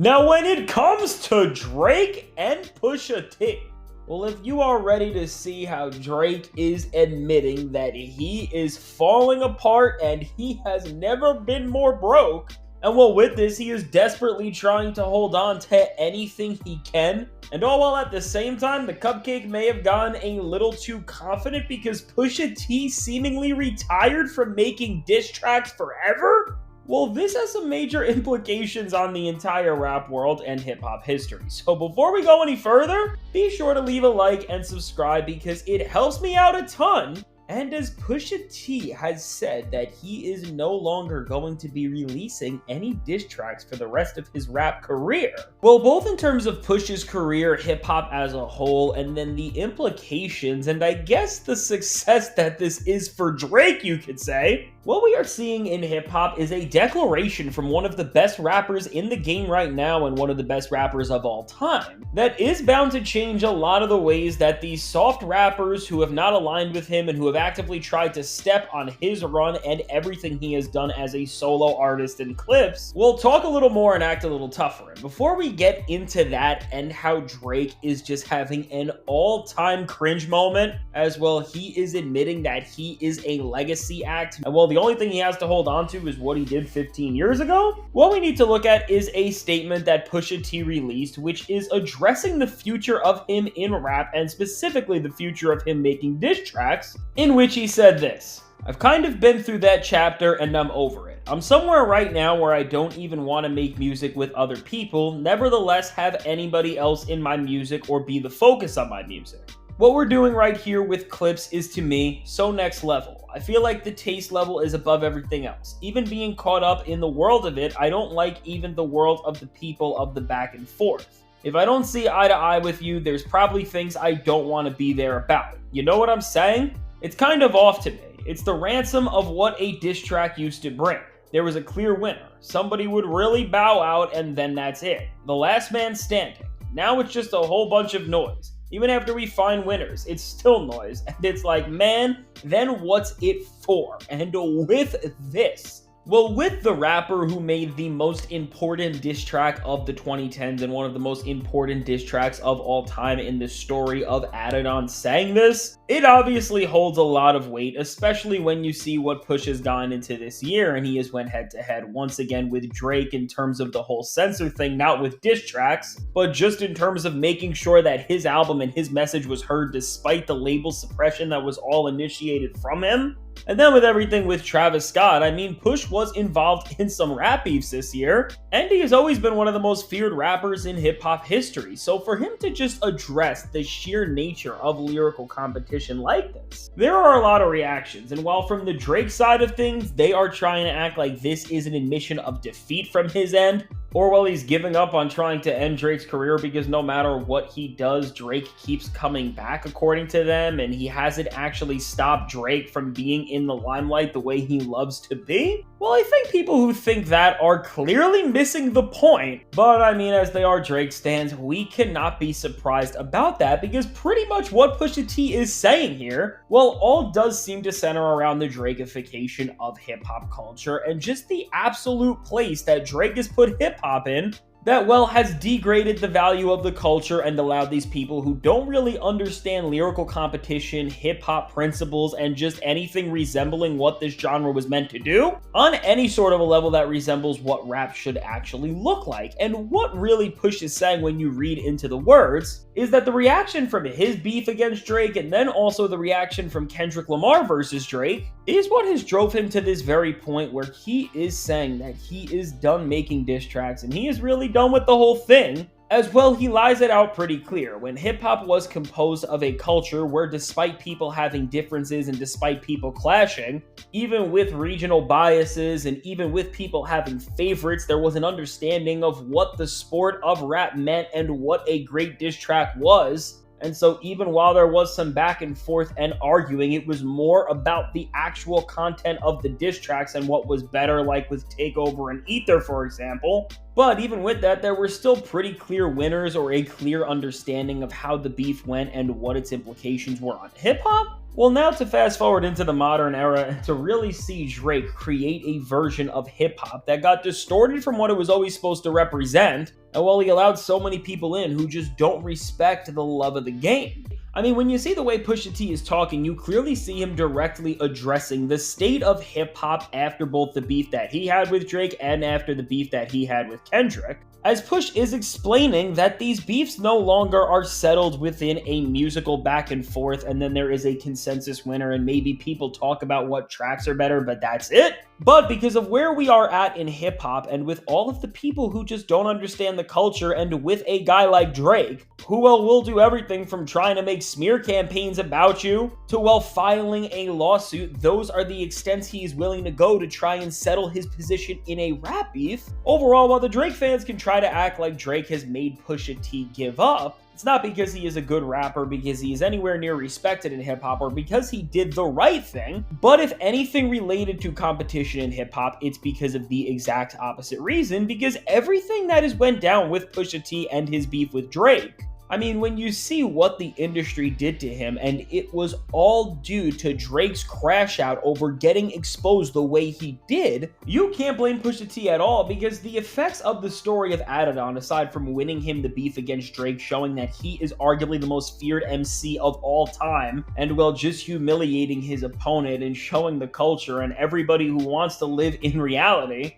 Now, when it comes to Drake and Pusha T, well, if you are ready to see how Drake is admitting that he is falling apart and he has never been more broke, and well, with this, he is desperately trying to hold on to anything he can, and all while at the same time, the cupcake may have gotten a little too confident because Pusha T seemingly retired from making diss tracks forever? Well, this has some major implications on the entire rap world and hip-hop history. So before we go any further, be sure to leave a like and subscribe because it helps me out a ton. And as Pusha T has said that he is no longer going to be releasing any diss tracks for the rest of his rap career. Well, both in terms of Push's career, hip-hop as a whole, and then the implications, and I guess the success that this is for Drake, you could say. What we are seeing in hip-hop is a declaration from one of the best rappers in the game right now and one of the best rappers of all time that is bound to change a lot of the ways that these soft rappers who have not aligned with him and who have actively tried to step on his run and everything he has done as a solo artist in clips will talk a little more and act a little tougher. And before we get into that and how Drake is just having an all-time cringe moment, as well, he is admitting that he is a legacy act, and well, the only thing he has to hold on to is what he did 15 years ago. What we need to look at is a statement that Pusha T released, which is addressing the future of him in rap, and specifically the future of him making diss tracks, in which he said this: "I've kind of been through that chapter and I'm over it. I'm somewhere right now where I don't even want to make music with other people, nevertheless have anybody else in my music or be the focus of my music. What we're doing right here with clips is, to me, so next level. I feel like the taste level is above everything else. Even being caught up in the world of it, I don't like even the world of the people of the back and forth. If I don't see eye to eye with you, there's probably things I don't want to be there about. You know what I'm saying? It's kind of off to me. It's the ransom of what a diss track used to bring. There was a clear winner. Somebody would really bow out and then that's it. The last man standing. Now it's just a whole bunch of noise. Even after we find winners, it's still noise. And it's like, man, then what's it for?" And with this, well, with the rapper who made the most important diss track of the 2010s and one of the most important diss tracks of all time in the story of Adidon saying this, it obviously holds a lot of weight, especially when you see what Push has gone into this year, and he has went head-to-head once again with Drake in terms of the whole censor thing, not with diss tracks, but just in terms of making sure that his album and his message was heard despite the label suppression that was all initiated from him. And then with everything with Travis Scott, I mean, Push was involved in some rap beefs this year, and he has always been one of the most feared rappers in hip-hop history. So for him to just address the sheer nature of lyrical competition like this, there are a lot of reactions. And while from the Drake side of things, they are trying to act like this is an admission of defeat from his end, or while he's giving up on trying to end Drake's career because no matter what he does, Drake keeps coming back according to them, and he hasn't actually stopped Drake from being in the limelight the way he loves to be. Well, I think people who think that are clearly missing the point, but I mean, as they are Drake stans, we cannot be surprised about that because pretty much what Pusha T is saying here, well, all does seem to center around the Drakeification of hip-hop culture and just the absolute place that Drake has put hip-hop in that, well, has degraded the value of the culture and allowed these people who don't really understand lyrical competition, hip-hop principles, and just anything resembling what this genre was meant to do on any sort of a level that resembles what rap should actually look like. And what really Push is saying when you read into the words is that the reaction from his beef against Drake and then also the reaction from Kendrick Lamar versus Drake is what has drove him to this very point where he is saying that he is done making diss tracks and he is really done with the whole thing. As well, he lies it out pretty clear. When hip-hop was composed of a culture where despite people having differences and despite people clashing, even with regional biases and even with people having favorites, there was an understanding of what the sport of rap meant and what a great diss track was. And so even while there was some back and forth and arguing, it was more about the actual content of the diss tracks and what was better, like with Takeover and Ether, for example. But even with that, there were still pretty clear winners or a clear understanding of how the beef went and what its implications were on hip-hop. Well, now to fast forward into the modern era and to really see Drake create a version of hip hop that got distorted from what it was always supposed to represent, and while he allowed so many people in who just don't respect the love of the game. I mean, when you see the way Pusha T is talking, you clearly see him directly addressing the state of hip hop after both the beef that he had with Drake and after the beef that he had with Kendrick, as Push is explaining that these beefs no longer are settled within a musical back and forth and then there is a consensus winner and maybe people talk about what tracks are better, but that's it. But because of where we are at in hip-hop and with all of the people who just don't understand the culture and with a guy like Drake, who will do everything from trying to make smear campaigns about you to filing a lawsuit, those are the extents he is willing to go to try and settle his position in a rap beef. Overall, while the Drake fans can try to act like Drake has made Pusha T give up, it's not because he is a good rapper, because he is anywhere near respected in hip-hop, or because he did the right thing, but if anything related to competition in hip-hop, it's because of the exact opposite reason, because everything that has went down with Pusha T and his beef with Drake, I mean, when you see what the industry did to him, and it was all due to Drake's crash out over getting exposed the way he did, you can't blame Pusha T at all, because the effects of the story of Adidon, aside from winning him the beef against Drake, showing that he is arguably the most feared MC of all time, and just humiliating his opponent and showing the culture and everybody who wants to live in reality,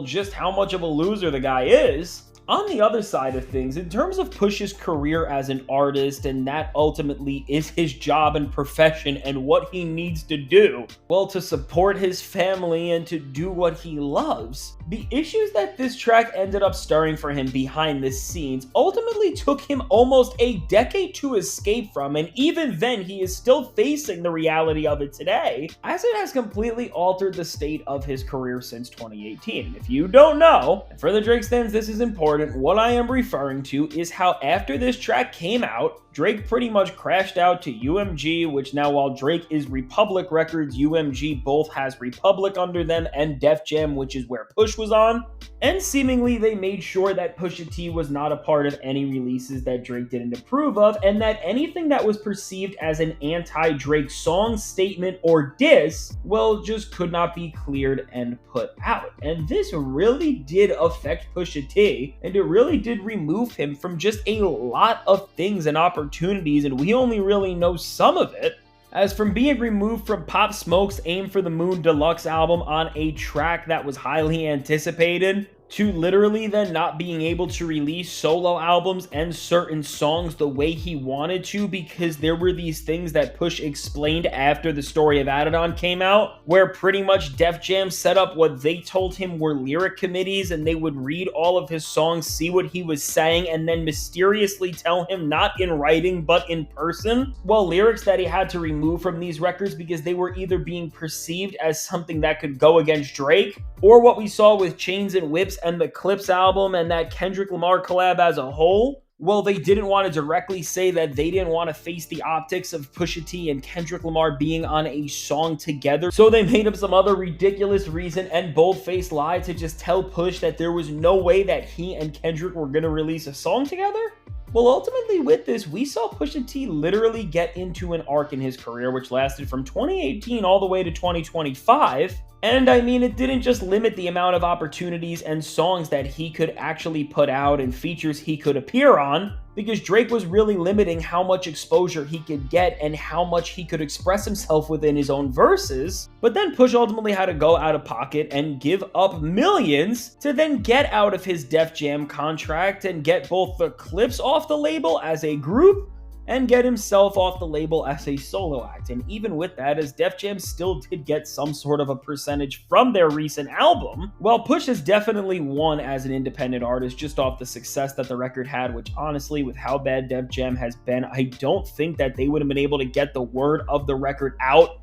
just how much of a loser the guy is. On the other side of things, in terms of Push's career as an artist, and that ultimately is his job and profession and what he needs to do, to support his family and to do what he loves, the issues that this track ended up stirring for him behind the scenes ultimately took him almost a decade to escape from, and even then he is still facing the reality of it today, as it has completely altered the state of his career since 2018. And if you don't know, and for the Drake stands this is important, what I am referring to is how after this track came out, Drake pretty much crashed out to UMG, which now while Drake is Republic Records, UMG both has Republic under them, and Def Jam, which is where Push was on. And seemingly they made sure that Pusha T was not a part of any releases that Drake didn't approve of, and that anything that was perceived as an anti-Drake song, statement, or diss, just could not be cleared and put out. And this really did affect Pusha T, and it really did remove him from just a lot of things and opportunities, and we only really know some of it. As from being removed from Pop Smoke's Aim for the Moon deluxe album on a track that was highly anticipated, to literally then not being able to release solo albums and certain songs the way he wanted to, because there were these things that Push explained after the story of Adidon came out, where pretty much Def Jam set up what they told him were lyric committees, and they would read all of his songs, see what he was saying, and then mysteriously tell him, not in writing but in person, lyrics that he had to remove from these records because they were either being perceived as something that could go against Drake, or what we saw with Chains and Whips and the Clips album and that Kendrick Lamar collab as a whole, they didn't want to directly say that they didn't want to face the optics of Pusha T and Kendrick Lamar being on a song together, so they made up some other ridiculous reason and bold-faced lie to just tell Push that there was no way that he and Kendrick were going to release a song together. Ultimately with this, we saw Pusha T literally get into an arc in his career which lasted from 2018 all the way to 2025. And I mean, it didn't just limit the amount of opportunities and songs that he could actually put out and features he could appear on, because Drake was really limiting how much exposure he could get and how much he could express himself within his own verses. But then Push ultimately had to go out of pocket and give up millions to then get out of his Def Jam contract and get both the Clips off the label as a group and get himself off the label as a solo act. And even with that, as Def Jam still did get some sort of a percentage from their recent album, Push has definitely won as an independent artist just off the success that the record had, which honestly, with how bad Def Jam has been, I don't think that they would have been able to get the word of the record out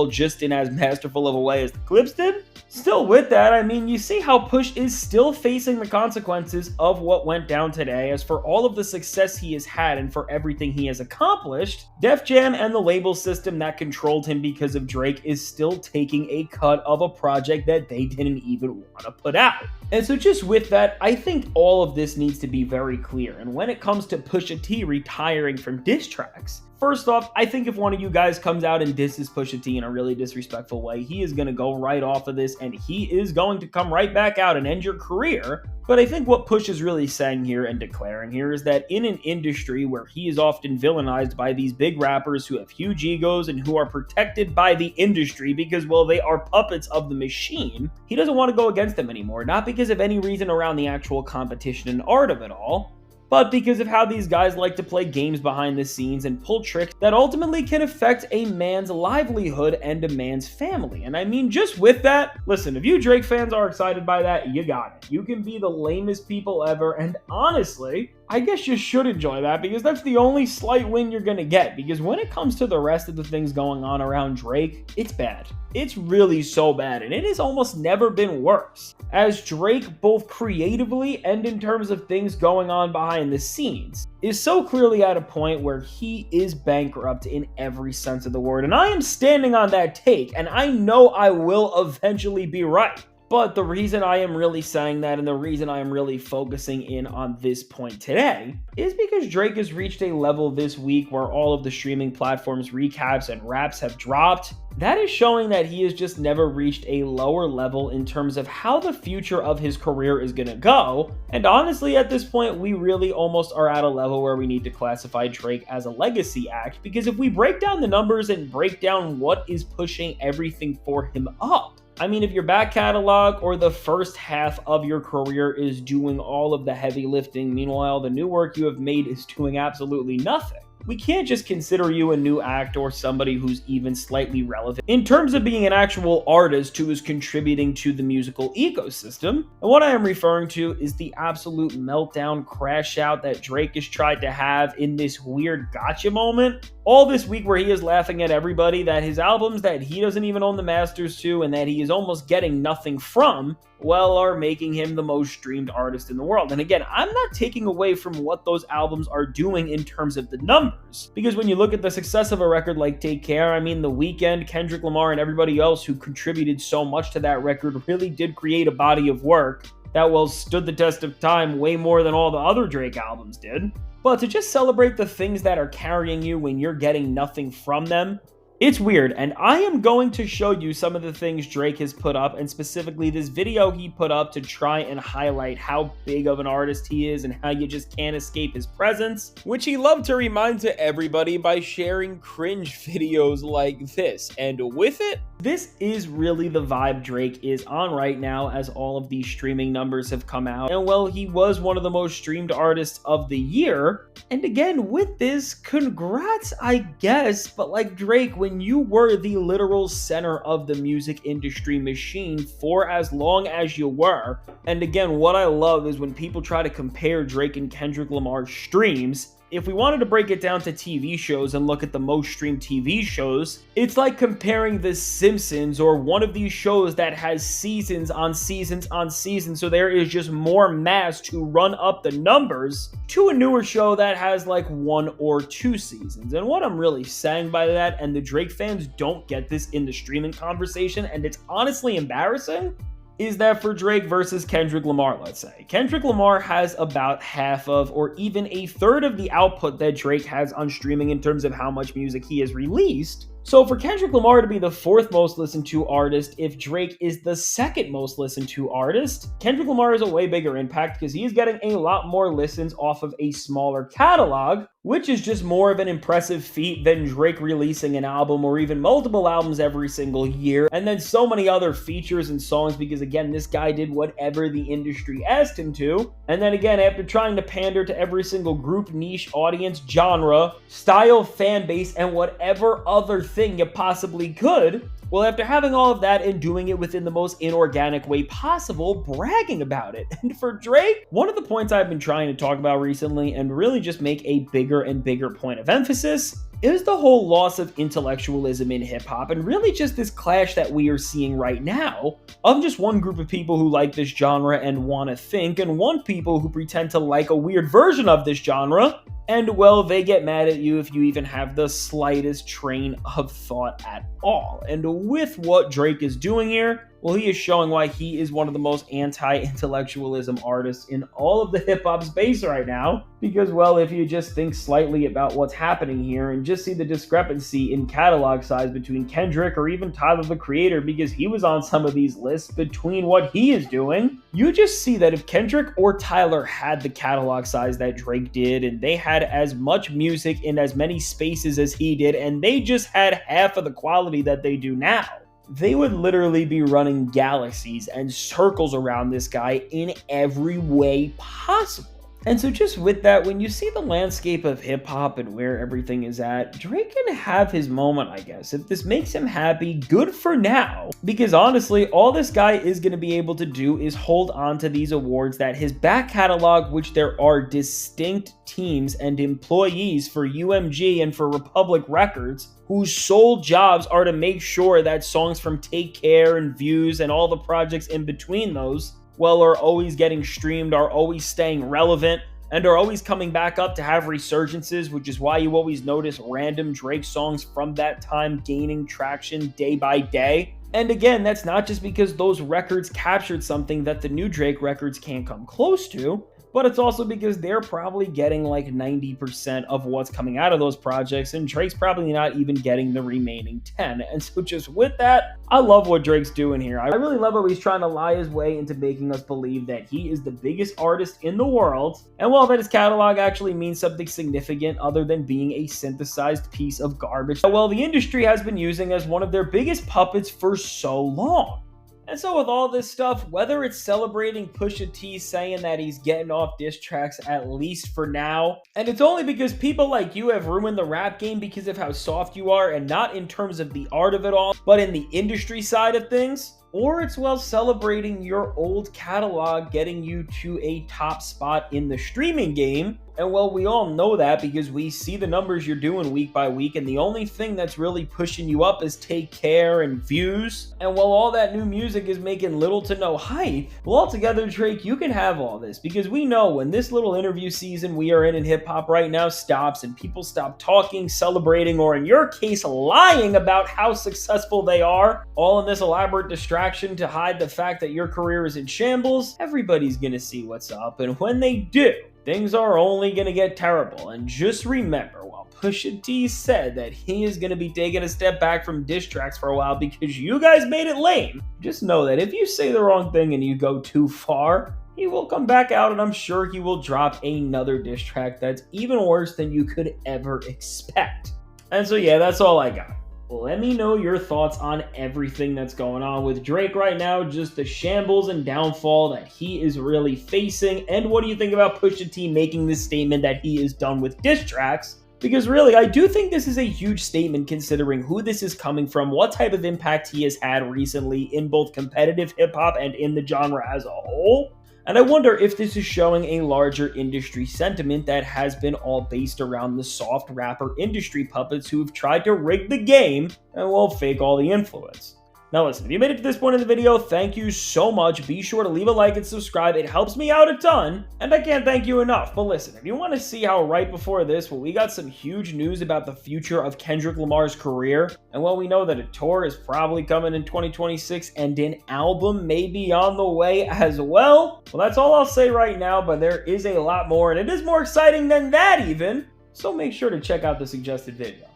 just in as masterful of a way as the Clips did. Still with that, I mean, you see how Push is still facing the consequences of what went down today. As for all of the success he has had and for everything he has accomplished, Def Jam and the label system that controlled him because of Drake is still taking a cut of a project that they didn't even want to put out. And so just with that, I think all of this needs to be very clear. And when it comes to Pusha T retiring from diss tracks, First off, I think if one of you guys comes out and disses Pusha T in a really disrespectful way, he is going to go right off of this and he is going to come right back out and end your career. But I think what Push is really saying here and declaring here is that in an industry where he is often villainized by these big rappers who have huge egos and who are protected by the industry because, well, they are puppets of the machine, he doesn't want to go against them anymore. Not because of any reason around the actual competition and art of it all, but because of how these guys like to play games behind the scenes and pull tricks that ultimately can affect a man's livelihood and a man's family. And I mean, just with that, listen, if you Drake fans are excited by that, you got it. You can be the lamest people ever, and honestly, I guess you should enjoy that because that's the only slight win you're gonna get, because when it comes to the rest of the things going on around Drake, it's bad. It's really so bad, and it has almost never been worse. As Drake, both creatively and in terms of things going on behind the scenes, is so clearly at a point where he is bankrupt in every sense of the word. And I am standing on that take, and I know I will eventually be right. But the reason I am really saying that and the reason I am really focusing in on this point today is because Drake has reached a level this week where all of the streaming platforms recaps and raps have dropped. That is showing that he has just never reached a lower level in terms of how the future of his career is going to go. And honestly, at this point, we really almost are at a level where we need to classify Drake as a legacy act, because if we break down the numbers and break down what is pushing everything for him up, I mean, if your back catalog or the first half of your career is doing all of the heavy lifting, meanwhile, the new work you have made is doing absolutely nothing, we can't just consider you a new act or somebody who's even slightly relevant in terms of being an actual artist who is contributing to the musical ecosystem. And what I am referring to is the absolute meltdown crash out that Drake has tried to have in this weird gotcha moment all this week, where he is laughing at everybody that his albums that he doesn't even own the masters to and that he is almost getting nothing from, well, are making him the most streamed artist in the world. And again, I'm not taking away from what those albums are doing in terms of the numbers, because when you look at the success of a record like Take Care, I mean, The Weeknd, Kendrick Lamar, and everybody else who contributed so much to that record really did create a body of work that, well, stood the test of time way more than all the other Drake albums did. But to just celebrate the things that are carrying you when you're getting nothing from them, it's weird. And I am going to show you some of the things Drake has put up, and specifically this video he put up to try and highlight how big of an artist he is and how you just can't escape his presence, which he loved to remind to everybody by sharing cringe videos like this. And with it, this is really the vibe Drake is on right now, as all of these streaming numbers have come out. And well, he was one of the most streamed artists of the year. And again, with this, congrats, I guess, but like Drake, when you were the literal center of the music industry machine for as long as you were, and again, what I love is when people try to compare Drake and Kendrick Lamar's streams. If we wanted to break it down to TV shows and look at the most streamed TV shows, it's like comparing The Simpsons or one of these shows that has seasons on seasons on seasons, so there is just more mass to run up the numbers, to a newer show that has like 1 or 2 seasons. And what I'm really saying by that, and the Drake fans don't get this in the streaming conversation, and it's honestly embarrassing, is that for Drake versus Kendrick Lamar, let's say, Kendrick Lamar has about half of, or even a third of the output that Drake has on streaming in terms of how much music he has released. So for Kendrick Lamar to be the 4th most listened to artist, if Drake is the 2nd most listened to artist, Kendrick Lamar is a way bigger impact because he is getting a lot more listens off of a smaller catalog, which is just more of an impressive feat than Drake releasing an album or even multiple albums every single year, and then so many other features and songs, because again, this guy did whatever the industry asked him to. And then again, after trying to pander to every single group, niche, audience, genre, style, fan base, and whatever other thing you possibly could, well, after having all of that and doing it within the most inorganic way possible, bragging about it. And for Drake, one of the points I've been trying to talk about recently and really just make a bigger and bigger point of emphasis is the whole loss of intellectualism in hip-hop, and really just this clash that we are seeing right now of just one group of people who like this genre and want to think, and one people who pretend to like a weird version of this genre, and well, they get mad at you if you even have the slightest train of thought at all. And with what Drake is doing here, well, he is showing why he is one of the most anti-intellectualism artists in all of the hip-hop space right now. Because, well, if you just think slightly about what's happening here and just see the discrepancy in catalog size between Kendrick or even Tyler, the Creator, because he was on some of these lists, between what he is doing, you just see that if Kendrick or Tyler had the catalog size that Drake did, and they had as much music in as many spaces as he did, and they just had half of the quality that they do now, they would literally be running galaxies and circles around this guy in every way possible. And so just with that, when you see the landscape of hip-hop and where everything is at, Drake can have his moment, I guess. If this makes him happy, good for now. Because honestly, all this guy is going to be able to do is hold on to these awards that his back catalog, which there are distinct teams and employees for UMG and for Republic Records, whose sole jobs are to make sure that songs from Take Care and Views and all the projects in between those, well, are always getting streamed, are always staying relevant, and are always coming back up to have resurgences, which is why you always notice random Drake songs from that time gaining traction day by day. And again, that's not just because those records captured something that the new Drake records can't come close to, but it's also because they're probably getting like 90% of what's coming out of those projects, and Drake's probably not even getting the remaining 10. And so just with that, I love what Drake's doing here. I really love how he's trying to lie his way into making us believe that he is the biggest artist in the world, and well, that his catalog actually means something significant other than being a synthesized piece of garbage that, well, the industry has been using as one of their biggest puppets for so long. And so with all this stuff, whether it's celebrating Pusha T saying that he's getting off diss tracks at least for now, and it's only because people like you have ruined the rap game because of how soft you are, and not in terms of the art of it all, but in the industry side of things, or it's, well, celebrating your old catalog getting you to a top spot in the streaming game. And well, we all know that because we see the numbers you're doing week by week, and the only thing that's really pushing you up is Take Care and Views. And while all that new music is making little to no hype, well, altogether, Drake, you can have all this, because we know when this little interview season we are in hip-hop right now stops and people stop talking, celebrating, or in your case, lying about how successful they are, all in this elaborate distraction to hide the fact that your career is in shambles, everybody's gonna see what's up. And when they do, things are only going to get terrible. And just remember, while Pusha T said that he is going to be taking a step back from diss tracks for a while because you guys made it lame, just know that if you say the wrong thing and you go too far, he will come back out, and I'm sure he will drop another diss track that's even worse than you could ever expect. And so yeah, that's all I got. Let me know your thoughts on everything that's going on with Drake right now, just the shambles and downfall that he is really facing, and what do you think about Pusha T making this statement that he is done with diss tracks? Because really, I do think this is a huge statement considering who this is coming from, what type of impact he has had recently in both competitive hip-hop and in the genre as a whole. And I wonder if this is showing a larger industry sentiment that has been all based around the soft rapper industry puppets who have tried to rig the game and will fake all the influence. Now listen, if you made it to this point in the video, thank you so much. Be sure to leave a like and subscribe. It helps me out a ton, and I can't thank you enough. But listen, if you want to see how right before this, well, we got some huge news about the future of Kendrick Lamar's career. And well, we know that a tour is probably coming in 2026, and an album may be on the way as well. Well, that's all I'll say right now, but there is a lot more, and it is more exciting than that even. So make sure to check out the suggested video.